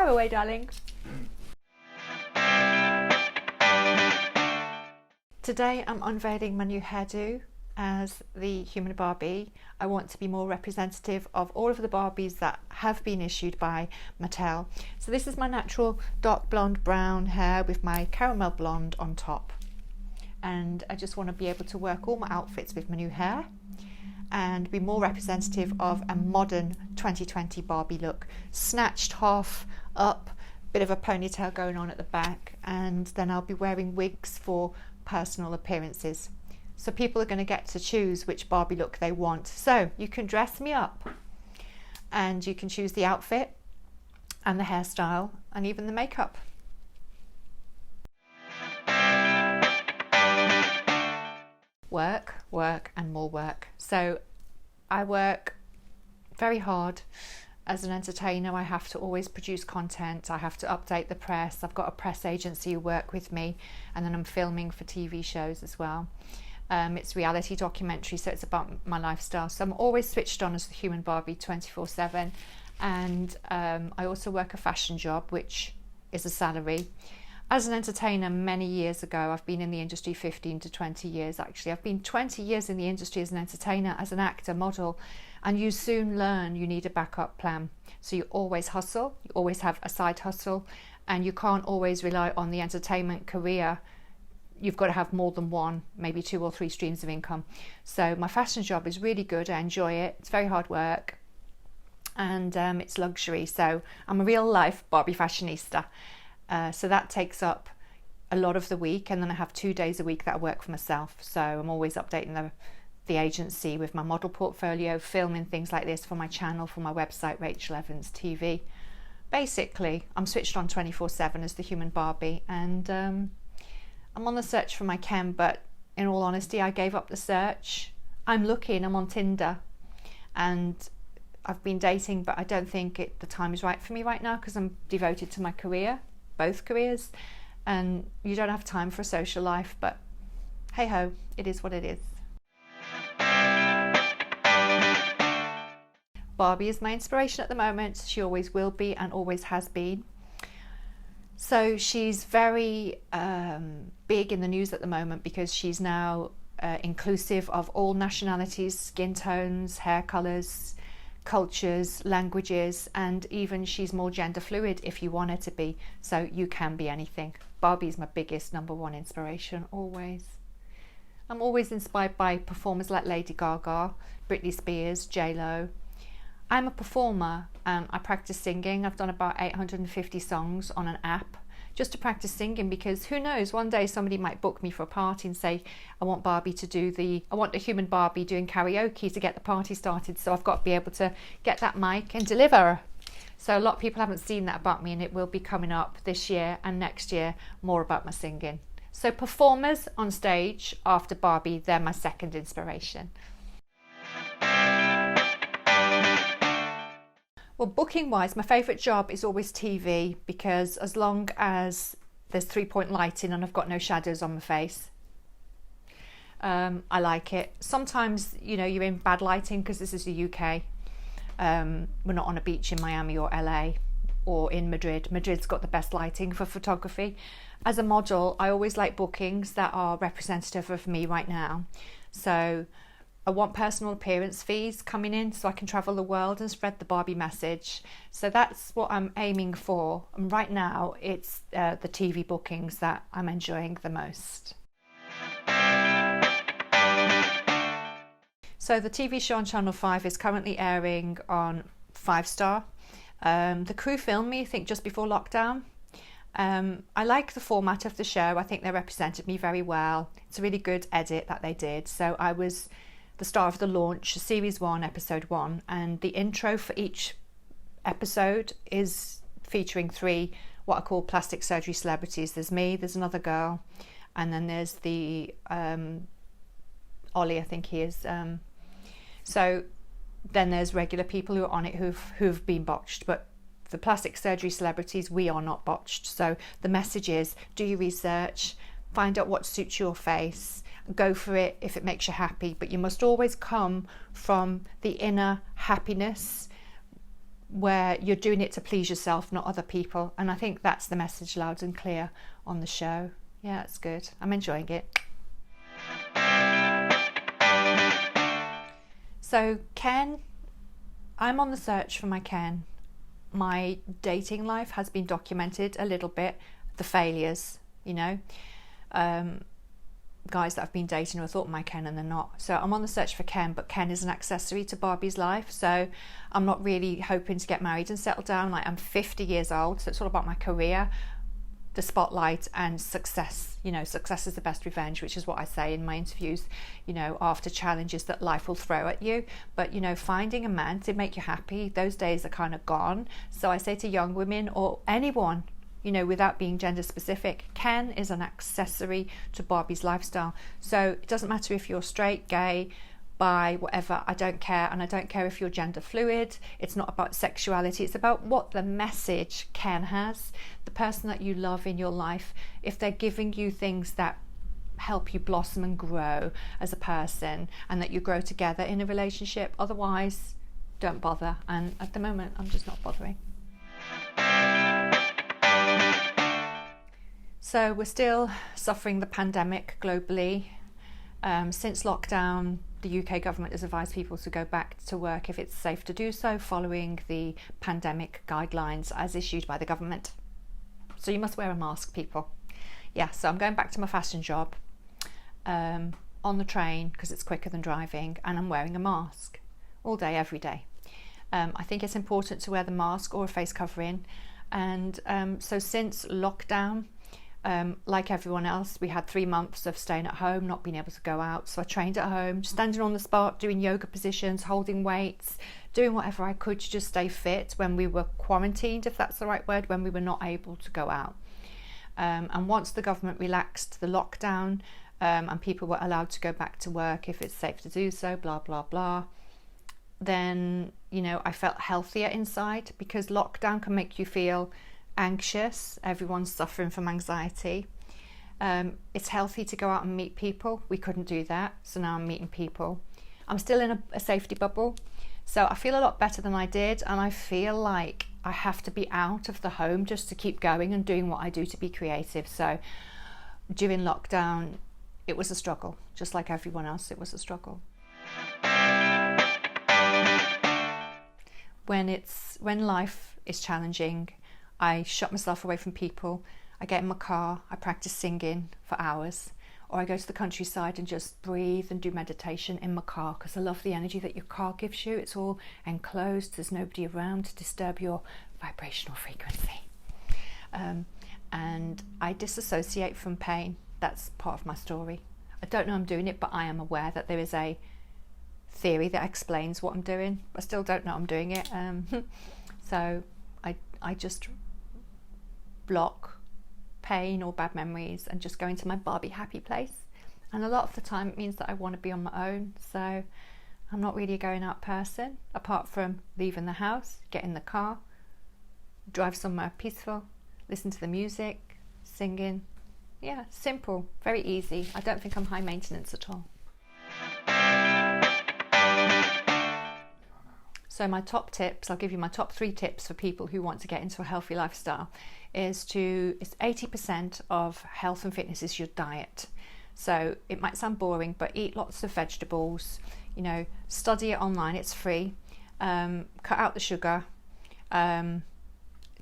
Go away, darling. Today I'm unveiling my new hairdo as the Human Barbie. I want to be more representative of all of the Barbies that have been issued by Mattel. So this is my natural dark blonde brown hair with my caramel blonde on top. And I just want to be able to work all my outfits with my new hair and be more representative of a modern 2020 Barbie look. Snatched half up, bit of a ponytail going on at the back, and then I'll be wearing wigs for personal appearances. So people are going to get to choose which Barbie look they want. So you can dress me up and you can choose the outfit and the hairstyle and even the makeup. Work, work and more work. So I work very hard. As an entertainer, I have to always produce content. I have to update the press. I've got a press agency who work with me, and then I'm filming for TV shows as well. It's reality documentary, so it's about my lifestyle. So I'm always switched on as the Human Barbie 24/7. And I also work a fashion job, which is a salary. As an entertainer many years ago, I've been in the industry 15 to 20 years actually. I've been 20 years in the industry as an entertainer, as an actor, model, and you soon learn you need a backup plan. So you always hustle, you always have a side hustle, and you can't always rely on the entertainment career. You've got to have more than one, maybe 2 or 3 streams of income. So my fashion job is really good. I enjoy it. It's very hard work and it's luxury. So I'm a real life Barbie fashionista. So that takes up a lot of the week, and then I have 2 days a week that I work for myself. So I'm always updating the agency with my model portfolio, filming things like this for my channel, for my website, Rachel Evans TV. Basically, I'm switched on 24/7 as the Human Barbie, and I'm on the search for my Ken, but in all honesty, I gave up the search. I'm looking, I'm on Tinder, and I've been dating, but I don't think the time is right for me right now because I'm devoted to my career, both careers, and you don't have time for a social life, but hey ho, it is what it is. Barbie is my inspiration at the moment. She always will be and always has been. So she's very big in the news at the moment because she's now inclusive of all nationalities, skin tones, hair colours, cultures, languages, and even she's more gender fluid if you want her to be. So you can be anything. Barbie is my biggest #1 inspiration, always. I'm always inspired by performers like Lady Gaga, Britney Spears, J-Lo. I'm a performer. I practice singing. I've done about 850 songs on an app just to practice singing, because who knows, one day somebody might book me for a party and say, I want the Human Barbie doing karaoke to get the party started. So I've got to be able to get that mic and deliver. So a lot of people haven't seen that about me, and it will be coming up this year and next year, more about my singing. So performers on stage after Barbie, they're my second inspiration. Well, booking wise, my favourite job is always TV, because as long as there's 3-point lighting and I've got no shadows on my face, I like it. Sometimes, you're in bad lighting because this is the UK. We're not on a beach in Miami or LA or in Madrid. Madrid's got the best lighting for photography. As a model, I always like bookings that are representative of me right now. So I want personal appearance fees coming in so I can travel the world and spread the Barbie message. So that's what I'm aiming for. And right now, it's the TV bookings that I'm enjoying the most. So the TV show on Channel 5 is currently airing on 5 Star. The crew filmed me, I think, just before lockdown. I like the format of the show. I think they represented me very well. It's a really good edit that they did. So I was the star of the launch, Series 1, Episode 1, and the intro for each episode is featuring 3 what I call plastic surgery celebrities. There's me, there's another girl, and then there's the Ollie, I think he is. So then there's regular people who are on it who've been botched, but the plastic surgery celebrities, we are not botched. So the message is, do your research, find out what suits your face, go for it if it makes you happy, but you must always come from the inner happiness where you're doing it to please yourself, not other people. And I think that's the message loud and clear on the show. Yeah, it's good. I'm enjoying it. So Ken, I'm on the search for my Ken. My dating life has been documented a little bit, the failures, you know, guys that I've been dating who I thought my Ken and they're not. So I'm on the search for Ken, but Ken is an accessory to Barbie's life. So I'm not really hoping to get married and settle down. Like, I'm 50 years old, so it's all about my career, the spotlight, and success. You know, success is the best revenge, which is what I say in my interviews, you know, after challenges that life will throw at you. But, you know, finding a man to make you happy, those days are kind of gone. So I say to young women, or anyone, you know, without being gender specific, Ken is an accessory to Barbie's lifestyle. So it doesn't matter if you're straight, gay, bi, whatever, I don't care. And I don't care if you're gender fluid. It's not about sexuality. It's about what the message Ken has, the person that you love in your life. If they're giving you things that help you blossom and grow as a person, and that you grow together in a relationship. Otherwise, don't bother. And at the moment, I'm just not bothering. So we're still suffering the pandemic globally. Since lockdown, the UK government has advised people to go back to work if it's safe to do so, following the pandemic guidelines as issued by the government. So you must wear a mask, people. Yeah, so I'm going back to my fashion job on the train because it's quicker than driving, and I'm wearing a mask all day, every day. I think it's important to wear the mask or a face covering. And so since lockdown, like everyone else, we had 3 months of staying at home, not being able to go out. So I trained at home, standing on the spot, doing yoga positions, holding weights, doing whatever I could to just stay fit when we were quarantined, if that's the right word, when we were not able to go out. And once the government relaxed the lockdown and people were allowed to go back to work if it's safe to do so, blah, blah, blah, then, you know, I felt healthier inside, because lockdown can make you feel anxious. Everyone's suffering from anxiety. It's healthy to go out and meet people. We couldn't do that, so now I'm meeting people. I'm still in a safety bubble, so I feel a lot better than I did, and I feel like I have to be out of the home just to keep going and doing what I do to be creative. So during lockdown, it was a struggle, just like everyone else. It was a struggle. When life is challenging, I shut myself away from people. I get in my car, I practice singing for hours, or I go to the countryside and just breathe and do meditation in my car, because I love the energy that your car gives you. It's all enclosed, there's nobody around to disturb your vibrational frequency. And I disassociate from pain. That's part of my story. I don't know I'm doing it, but I am aware that there is a theory that explains what I'm doing. I still don't know I'm doing it. So I just block pain or bad memories and just go into my Barbie happy place. And a lot of the time it means that I want to be on my own. So I'm not really a going out person, apart from leaving the house, get in the car, drive somewhere peaceful, listen to the music, singing. Yeah, simple, very easy. I don't think I'm high maintenance at all. So my top tips, I'll give you my top 3 tips for people who want to get into a healthy lifestyle, it's 80% of health and fitness is your diet. So it might sound boring, but eat lots of vegetables, you know, study it online, it's free, cut out the sugar,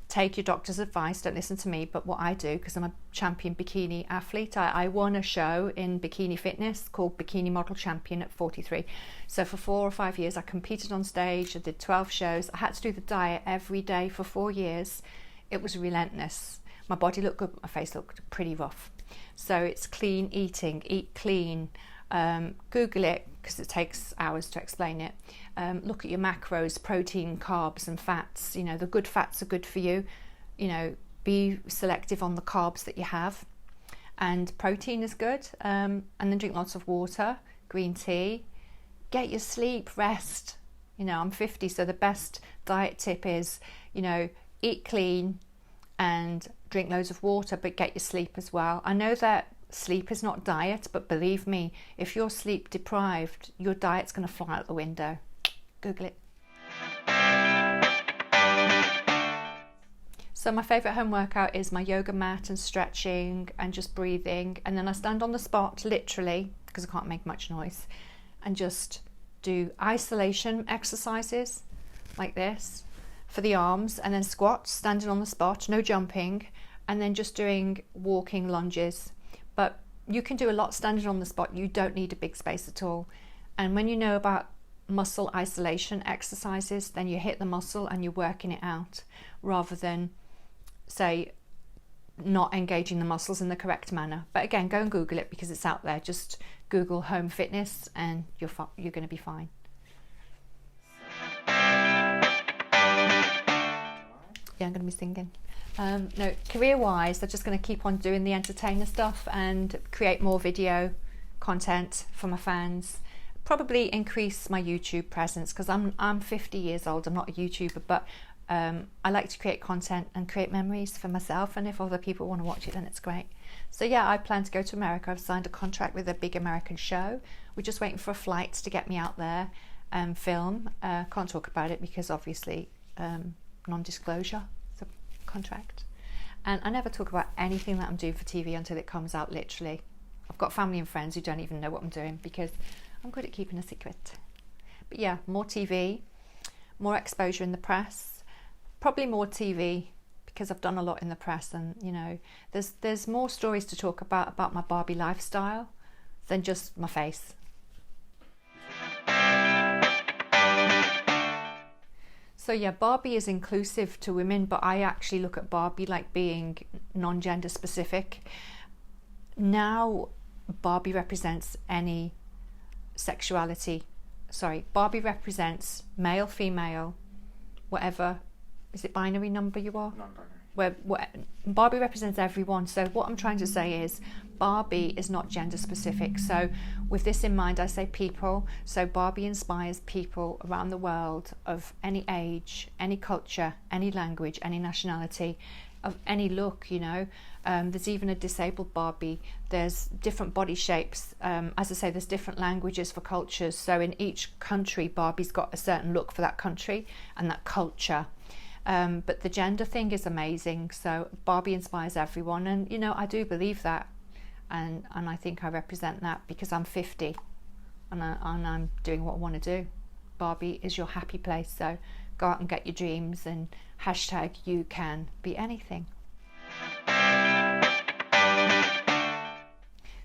take your doctor's advice, don't listen to me, but what I do, because I'm a champion bikini athlete, I won a show in bikini fitness called Bikini Model Champion at 43. So for 4 or 5 years I competed on stage, I did 12 shows, I had to do the diet every day for 4 years. It was relentless. My body looked good, my face looked pretty rough. So it's clean eating, eat clean, Google it because it takes hours to explain it. Look at your macros, protein, carbs and fats. You know, the good fats are good for you. You know, be selective on the carbs that you have. And protein is good. And then drink lots of water, green tea. Get your sleep, rest. You know, I'm 50, so the best diet tip is, you know, eat clean and drink loads of water, but get your sleep as well. I know that sleep is not diet, but believe me, if you're sleep deprived, your diet's going to fly out the window. Google it. So my favourite home workout is my yoga mat and stretching and just breathing, and then I stand on the spot literally because I can't make much noise and just do isolation exercises like this for the arms, and then squats standing on the spot, no jumping, and then just doing walking lunges. But you can do a lot standing on the spot. You don't need a big space at all. And when you know about muscle isolation exercises, then you hit the muscle and you're working it out, rather than, say, not engaging the muscles in the correct manner. But again, go and Google it because it's out there. Just Google home fitness and you're going to be fine. Yeah, I'm going to be singing. No, career-wise, I'm just going to keep on doing the entertainer stuff and create more video content for my fans. Probably increase my YouTube presence because I'm 50 years old. I'm not a YouTuber, but I like to create content and create memories for myself, and if other people want to watch it, then it's great. So yeah, I plan to go to America. I've signed a contract with a big American show. We're just waiting for a flight to get me out there and film. Can't talk about it because obviously non-disclosure, it's a contract. And I never talk about anything that I'm doing for TV until it comes out, literally. I've got family and friends who don't even know what I'm doing because I'm good at keeping a secret. But yeah, more TV, more exposure in the press, probably more TV because I've done a lot in the press, and you know, there's more stories to talk about my Barbie lifestyle than just my face. So yeah, Barbie is inclusive to women, but I actually look at Barbie like being non-gender specific. Now Barbie represents any sexuality. Sorry, Barbie represents male, female, whatever. Is it binary number you are? Non-binary. Barbie represents everyone. So what I'm trying to say is Barbie is not gender specific. So with this in mind, I say people. So Barbie inspires people around the world of any age, any culture, any language, any nationality, of any look, you know. There's even a disabled Barbie. There's different body shapes. As I say, there's different languages for cultures. So in each country, Barbie's got a certain look for that country and that culture. But the gender thing is amazing. So Barbie inspires everyone, and you know, I do believe that, and I think I represent that because I'm 50 and I'm doing what I want to do. Barbie is your happy place, so go out and get your dreams, and hashtag you can be anything.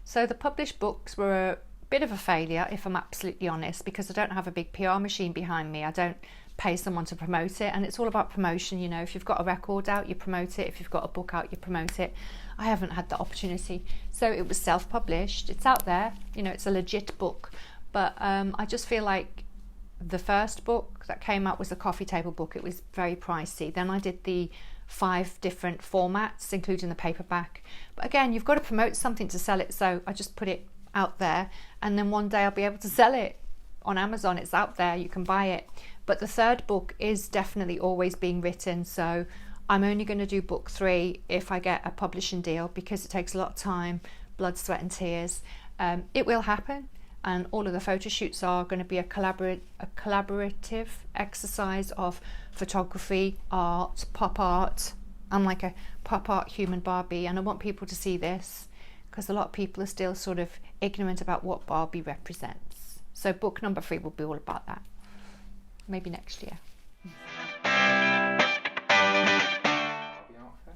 So the published books were a bit of a failure, if I'm absolutely honest, because I don't have a big PR machine behind me. I don't pay someone to promote it, and it's all about promotion. You know, if you've got a record out, you promote it. If you've got a book out, you promote it. I haven't had that opportunity, so it was self-published. It's out there, you know, it's a legit book, but I just feel like the first book that came out was a coffee table book. It was very pricey. Then I did the 5 different formats, including the paperback. But again, you've got to promote something to sell it, so I just put it out there, and then one day I'll be able to sell it on Amazon. It's out there, you can buy it. But the third book is definitely always being written, so I'm only going to do book 3 if I get a publishing deal, because it takes a lot of time, blood, sweat and tears. It will happen, and all of the photo shoots are going to be a collaborative exercise of photography, art, pop art. I'm like a pop art human Barbie, and I want people to see this because a lot of people are still sort of ignorant about what Barbie represents. So book number 3 will be all about that. Maybe next year.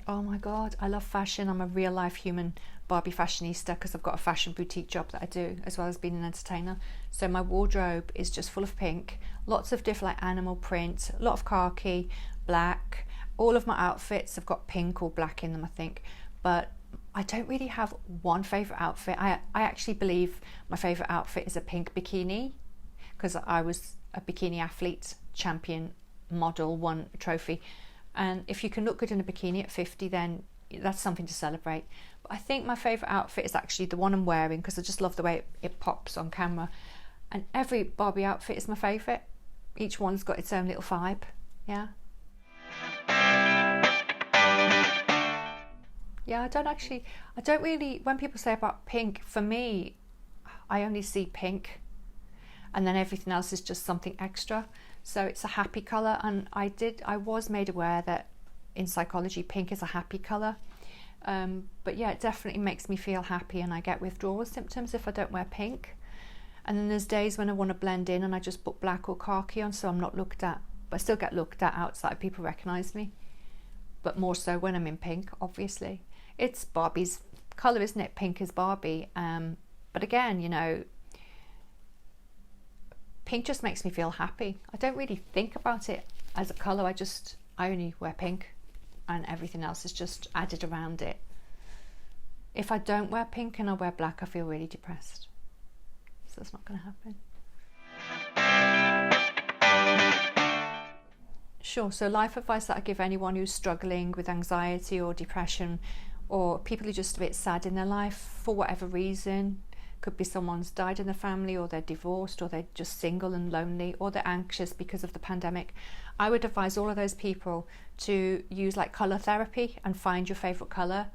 Oh my god, I love fashion. I'm a real life human Barbie fashionista because I've got a fashion boutique job that I do as well as being an entertainer. So my wardrobe is just full of pink, lots of different like animal print, a lot of khaki, black. All of my outfits have got pink or black in them, I think, but I don't really have one favourite outfit. I actually believe my favourite outfit is a pink bikini because I was a bikini athlete, champion, model, won a trophy. And if you can look good in a bikini at 50, then that's something to celebrate. But I think my favourite outfit is actually the one I'm wearing because I just love the way it pops on camera. And every Barbie outfit is my favourite. Each one's got its own little vibe, yeah. Yeah, I don't really, when people say about pink, for me, I only see pink and then everything else is just something extra. So it's a happy colour, and I was made aware that in psychology, pink is a happy colour. But yeah, it definitely makes me feel happy, and I get withdrawal symptoms if I don't wear pink. And then there's days when I want to blend in and I just put black or khaki on, so I'm not looked at, but I still get looked at outside, people recognise me, but more so when I'm in pink, obviously. It's Barbie's colour, isn't it? Pink is Barbie. But again, you know, pink just makes me feel happy. I don't really think about it as a colour, I only wear pink, and everything else is just added around it. If I don't wear pink and I wear black, I feel really depressed. So that's not going to happen. Sure, so life advice that I give anyone who's struggling with anxiety or depression, or people who are just a bit sad in their life for whatever reason. Could be someone's died in the family, or they're divorced, or they're just single and lonely, or they're anxious because of the pandemic. I would advise all of those people to use like colour therapy and find your favourite colour.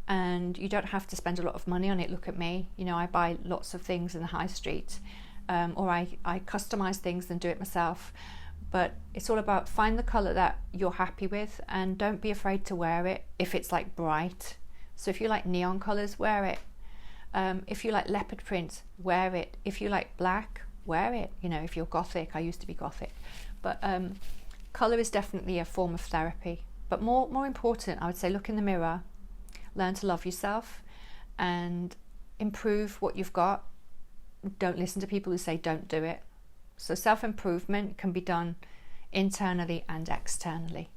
And you don't have to spend a lot of money on it. Look at me, you know, I buy lots of things in the high street, or I customise things and do it myself. But it's all about find the colour that you're happy with, and don't be afraid to wear it if it's like bright. So if you like neon colours, wear it. If you like leopard print, wear it. If you like black, wear it. You know, if you're gothic, I used to be gothic. But colour is definitely a form of therapy. But more important, I would say, look in the mirror, learn to love yourself, and improve what you've got. Don't listen to people who say don't do it. So self-improvement can be done internally and externally.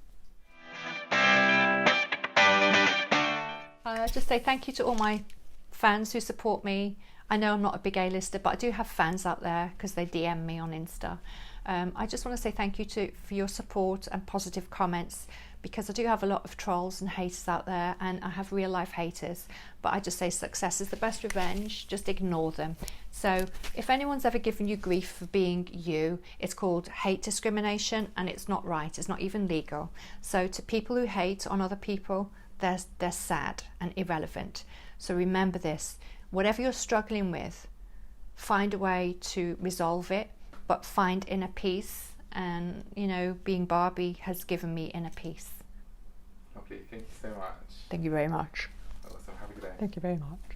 Just say thank you to all my fans who support me. I know I'm not a big A-lister, but I do have fans out there because they DM me on Insta. I just want to say thank you for your support and positive comments, because I do have a lot of trolls and haters out there, and I have real life haters, but I just say success is the best revenge. Just ignore them. So if anyone's ever given you grief for being you, it's called hate discrimination, and it's not right. It's not even legal. So to people who hate on other people, they're sad and irrelevant. So remember this, whatever you're struggling with, find a way to resolve it, but find inner peace. And, you know, being Barbie has given me inner peace. Lovely, thank you so much. Thank you very much. Awesome, have a good day. Thank you very much.